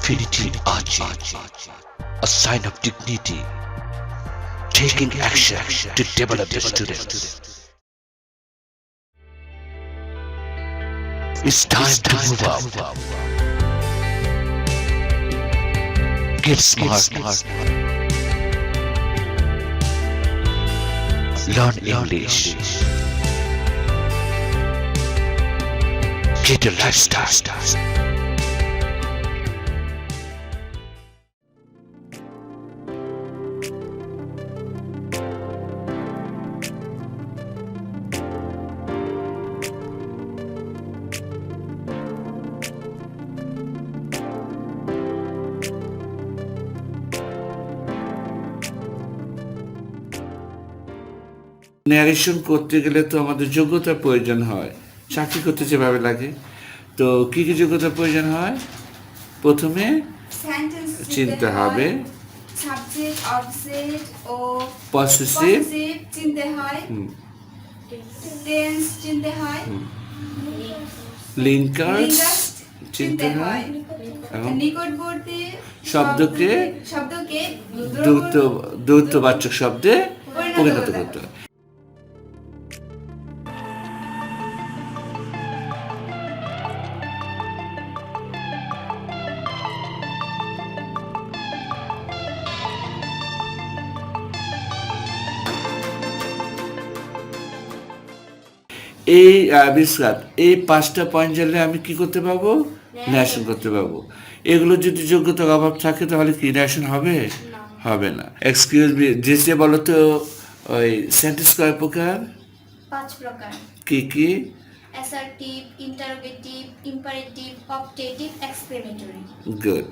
Infinity Ahzee, a sign of dignity, taking action to develop the students. It's time to move up. Get smart. Learn English. Get a lifestyle. Narration করতে গেলে তো আমাদের যোগ্যতার প্রয়োজন হয়। চাকরি করতে যেভাবে লাগে, তো কি কি যোগ্যতার প্রয়োজন হয়? প্রথমে চিনতে হবে, সাবজেক্ট, অবজেক্ট ও পসেসিভ চিনতে হয়, টেন্স চিনতে হয়, লিঙ্কার্স চিনতে হয় এবং নিকটবর্তী শব্দকে দ্বৈতবাচক শব্দে পরিণত করতে হয়। এই বিস্কাট এই 5টা পয়েন্ট জানলে আমি কি করতে পারবো? ন্যাশন করতে পারবো। এগুলো যদি যোগ্যতার অভাব থাকে তাহলে কি ন্যাশন হবে? হবে না। এক্সকিউজ মি, যে বলো তো ওই সেন্টেন্স কয় প্রকার? 5 প্রকার। কি কি? Assertive, interrogative, imperative, optative, exclamatory. Good.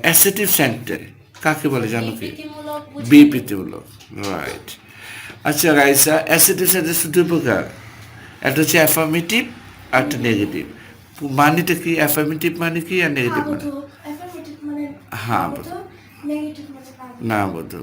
Assertive sentence কাকে বলে জানো কি? বিবৃতিমূলক, রাইট। আচ্ছা রাইসা, অ্যাসেটিভ সেন্টেন্স 2 প্রকার, একটা হচ্ছে অ্যাফার্মেটিভ আর একটা নেগেটিভ। মানেটা কি? অ্যাফার্মেটিভ মানে কি আর নেগেটিভ মানে? হ্যাঁ, না বোধ।